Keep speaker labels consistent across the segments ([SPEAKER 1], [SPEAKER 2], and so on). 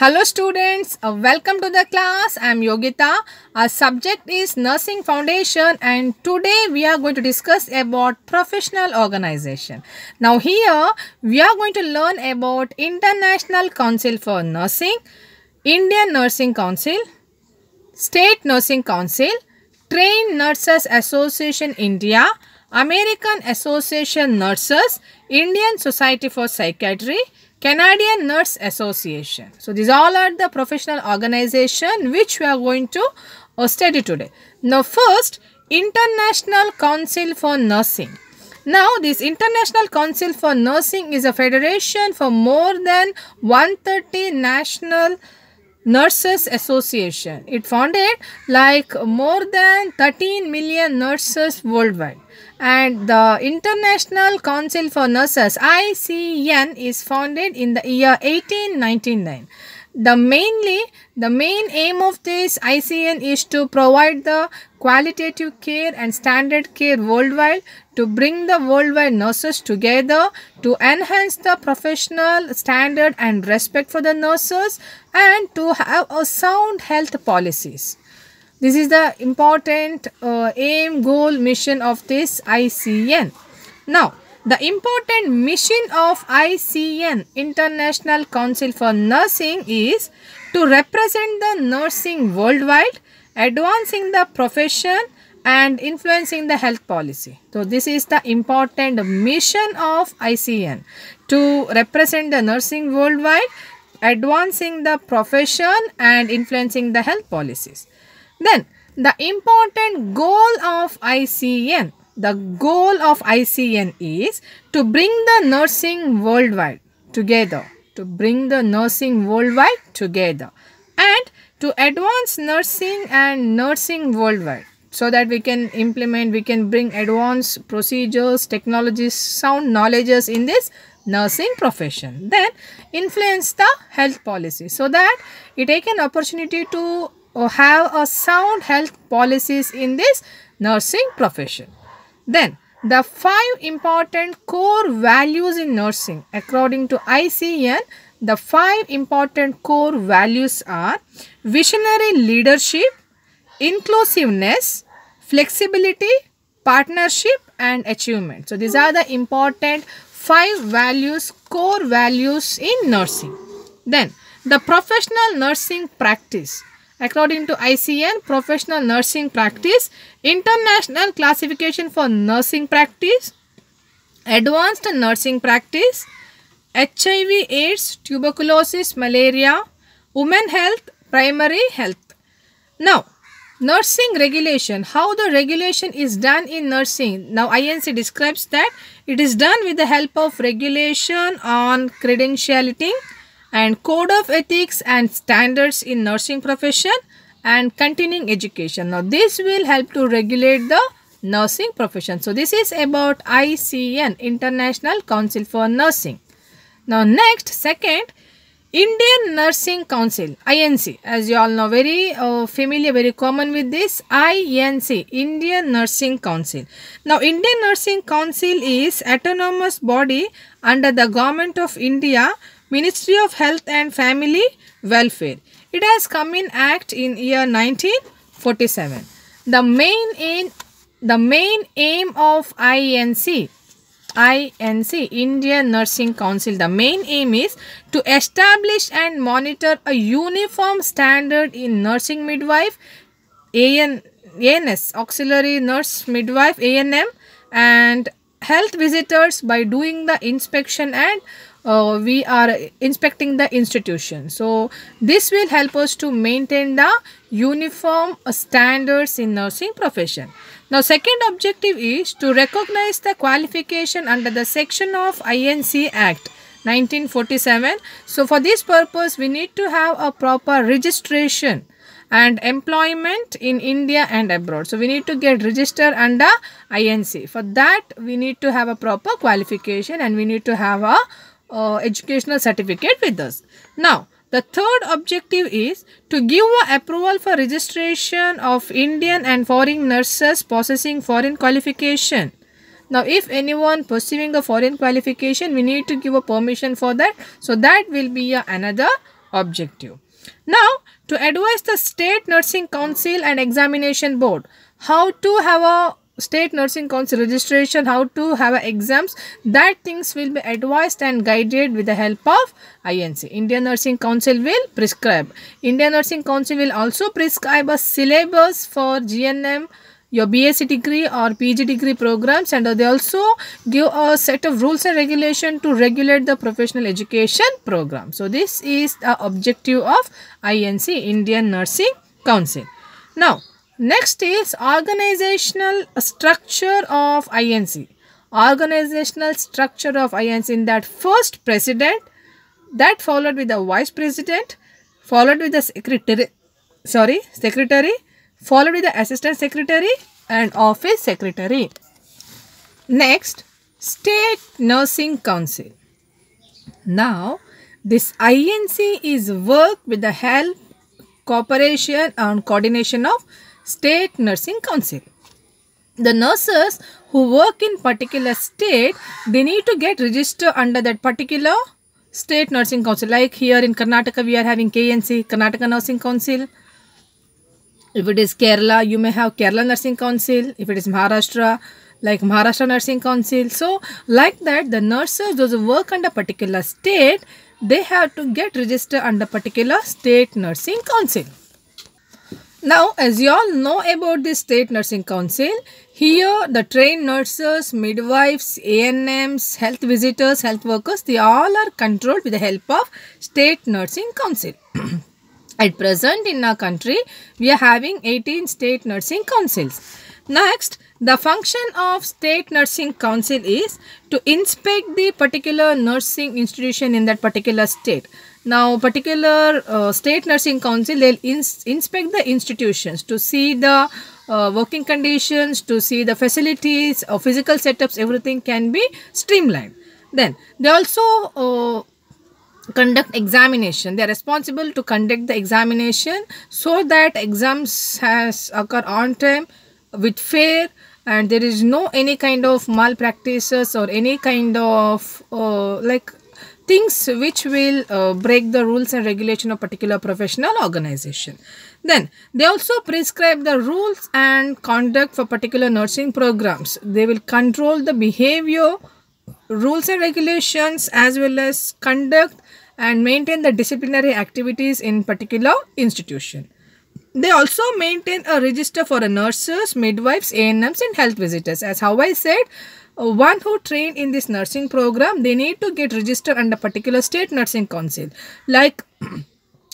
[SPEAKER 1] Hello students, welcome to the class. I am Yogita. Our subject is Nursing Foundation and today we are going to discuss about professional organization. Now here we are going to learn about International Council for Nursing, Indian Nursing Council, State Nursing Council, Trained Nurses Association India, American Association Nurses, Indian Society for Psychiatry, Canadian Nurse Association. So these all are the professional organization which we are going to study today. Now first, International Council for Nursing. Now this International Council for Nursing is a federation for more than 130 national Nurses Association. It founded like more than 13 million nurses worldwide. And the International Council for Nurses ICN is founded in the year 1899. The main aim of this ICN is to provide the qualitative care and standard care worldwide, to bring the worldwide nurses together, to enhance the professional standard and respect for the nurses, and to have a sound health policies. This is the important aim, goal, mission of this ICN. Now, the important mission of ICN, International Council for Nursing, is to represent the nursing worldwide, advancing the profession and influencing the health policy. So, this is the important mission of ICN, to represent the nursing worldwide, advancing the profession and influencing the health policies. Then, the important goal of ICN. The goal of ICN is to bring the nursing worldwide together, and to advance nursing and nursing worldwide, so that we can bring advanced procedures, technologies, sound knowledges in this nursing profession. Then influence the health policy, so that it take an opportunity to have a sound health policies in this nursing profession. Then, the 5 important core values in nursing. According to ICN, the 5 important core values are visionary leadership, inclusiveness, flexibility, partnership and achievement. So, these are the important 5 values, core values in nursing. Then, the professional nursing practice. According to ICN, professional nursing practice, international classification for nursing practice, advanced nursing practice, HIV, AIDS, tuberculosis, malaria, women health, primary health. Now, nursing regulation, how the regulation is done in nursing. Now, INC describes that it is done with the help of regulation on credentialing and code of ethics and standards in nursing profession and continuing education. Now, this will help to regulate the nursing profession. So, this is about ICN, International Council for Nursing. Now, next, second, Indian Nursing Council, INC. As you all know, very familiar, very common with this, INC, Indian Nursing Council. Now, Indian Nursing Council is autonomous body under the Government of India, Ministry of Health and Family Welfare. It has come in act in year 1947. The main aim of INC, Indian Nursing Council, the main aim is to establish and monitor a uniform standard in nursing midwife, ANS, auxiliary nurse midwife, ANM, and health visitors by doing the inspection, and we are inspecting the institution. So, this will help us to maintain the uniform standards in nursing profession. Now, second objective is to recognize the qualification under the section of INC Act 1947. So, for this purpose, we need to have a proper registration and employment in India and abroad. So, we need to get registered under INC. For that, we need to have a proper qualification and we need to have a educational certificate with us. Now, the third objective is to give a approval for registration of Indian and foreign nurses possessing foreign qualification. Now, if anyone pursuing a foreign qualification, we need to give a permission for that. So, that will be another objective. Now, to advise the State Nursing Council and Examination Board how to have a State Nursing Council registration, how to have exams, that things will be advised and guided with the help of INC. Indian Nursing Council will prescribe. Indian Nursing Council will also prescribe a syllabus for GNM, your BSc degree or PG degree programs, and they also give a set of rules and regulation to regulate the professional education program. So this is the objective of INC, Indian Nursing Council. Now, next is organizational structure of INC. Organizational structure of INC, in that first president, that followed with the vice president, followed with the secretary, followed with the assistant secretary and office secretary. Next, State Nursing Council. Now, this INC is work with the help, cooperation and coordination of State Nursing Council. The nurses who work in particular state, they need to get registered under that particular State Nursing Council. Like here in Karnataka, we are having KNC, Karnataka Nursing Council. If it is Kerala, you may have Kerala Nursing Council. If it is Maharashtra, like Maharashtra Nursing Council. So, like that, the nurses, those who work under particular state, they have to get registered under particular State Nursing Council. Now, as you all know about this State Nursing Council, here the trained nurses, midwives, ANMs, health visitors, health workers, they all are controlled with the help of State Nursing Council. At present in our country, we are having 18 State Nursing Councils. Next, the function of State Nursing Council is to inspect the particular nursing institution in that particular state. Now, particular State Nursing Council, they will inspect the institutions to see the working conditions, to see the facilities, physical setups, everything can be streamlined. Then, they also conduct examination. They are responsible to conduct the examination so that exams has occur on time with fair, and there is no any kind of malpractices or any kind of like things which will break the rules and regulation of particular professional organization. Then they also prescribe the rules and conduct for particular nursing programs. They will control the behavior, rules and regulations, as well as conduct and maintain the disciplinary activities in particular institution. They also maintain a register for nurses, midwives, ANMs and health visitors. As how I said, one who trained in this nursing program, they need to get registered under particular State Nursing Council. Like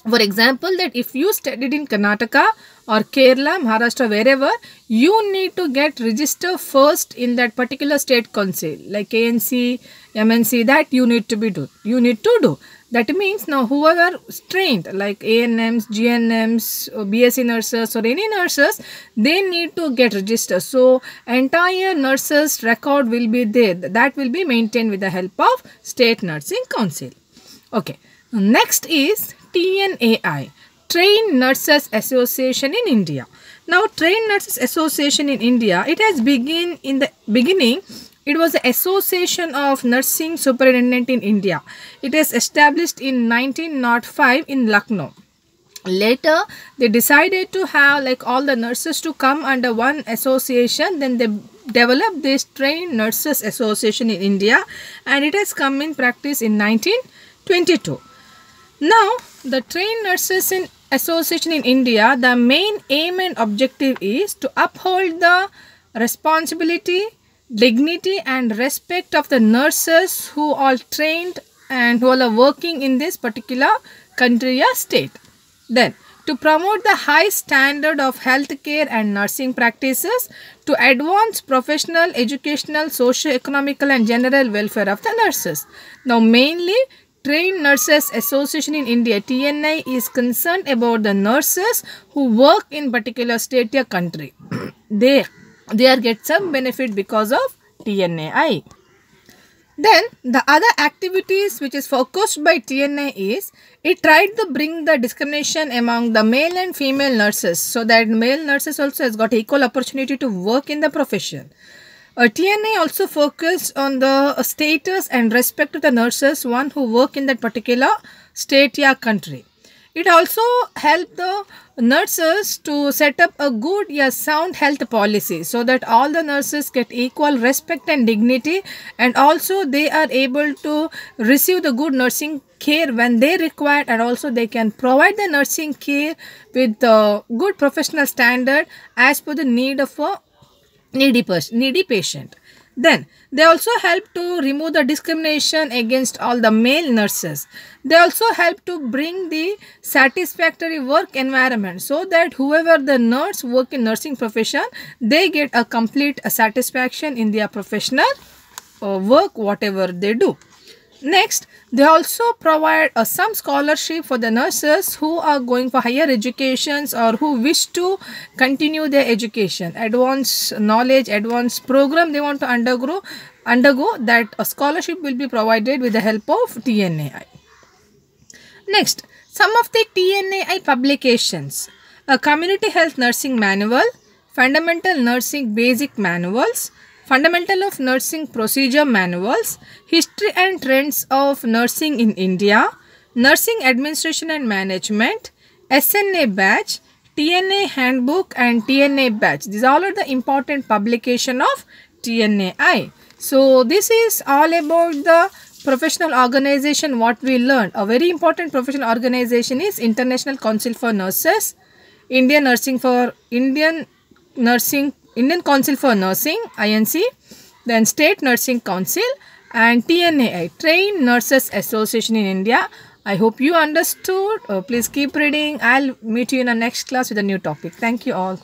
[SPEAKER 1] for example, that if you studied in Karnataka or Kerala, Maharashtra, wherever, you need to get registered first in that particular state council, like ANC, MNC, that you need to do. That means now whoever trained like ANMs, GNMs, BSc nurses or any nurses, they need to get registered. So, entire nurses record will be there. That will be maintained with the help of State Nursing Council. Okay. Next is TNAI, Trained Nurses Association in India. Now, Trained Nurses Association in India, it has begun in the beginning. It was the Association of Nursing Superintendent in India. It is established in 1905 in Lucknow. Later, they decided to have like all the nurses to come under one association. Then they developed this Trained Nurses Association in India, and it has come in practice in 1922. Now, the Trained Nurses Association in India, the main aim and objective is to uphold the responsibility, dignity and respect of the nurses who are trained and who are working in this particular country or state. Then, to promote the high standard of healthcare and nursing practices, to advance professional, educational, socio-economical and general welfare of the nurses. Now, mainly, Trained Nurses Association in India, TNI, is concerned about the nurses who work in particular state or country. They are get some benefit because of TNAI. Then the other activities which is focused by TNI is it tried to bring the discrimination among the male and female nurses, so that male nurses also has got equal opportunity to work in the profession. TNI also focused on the status and respect of the nurses, one who work in that particular state या country. It also helps the nurses to set up a good या sound health policy so that all the nurses get equal respect and dignity, and also they are able to receive the good nursing care when they require, and also they can provide the nursing care with good professional standard as per the need of a needy patient. Then they also help to remove the discrimination against all the male nurses. They also help to bring the satisfactory work environment so that whoever the nurse work in nursing profession, they get a complete satisfaction in their professional work whatever they do. Next, they also provide some scholarship for the nurses who are going for higher educations or who wish to continue their education, advanced knowledge, advanced program they want to undergo, that a scholarship will be provided with the help of TNAI. Next, some of the TNAI publications: a community health nursing manual, fundamental nursing basic manuals, fundamental of nursing procedure manuals, history and trends of nursing in India, nursing administration and management, SNA batch, TNA handbook and TNA batch. These all are the important publication of TNAI. So this is all about the professional organization what we learned. A very important professional organization is International Council for Nurses, Indian Council for Nursing, INC, then State Nursing Council, and TNAI, Trained Nurses Association in India. I hope you understood. Please keep reading. I'll meet you in the next class with a new topic. Thank you all.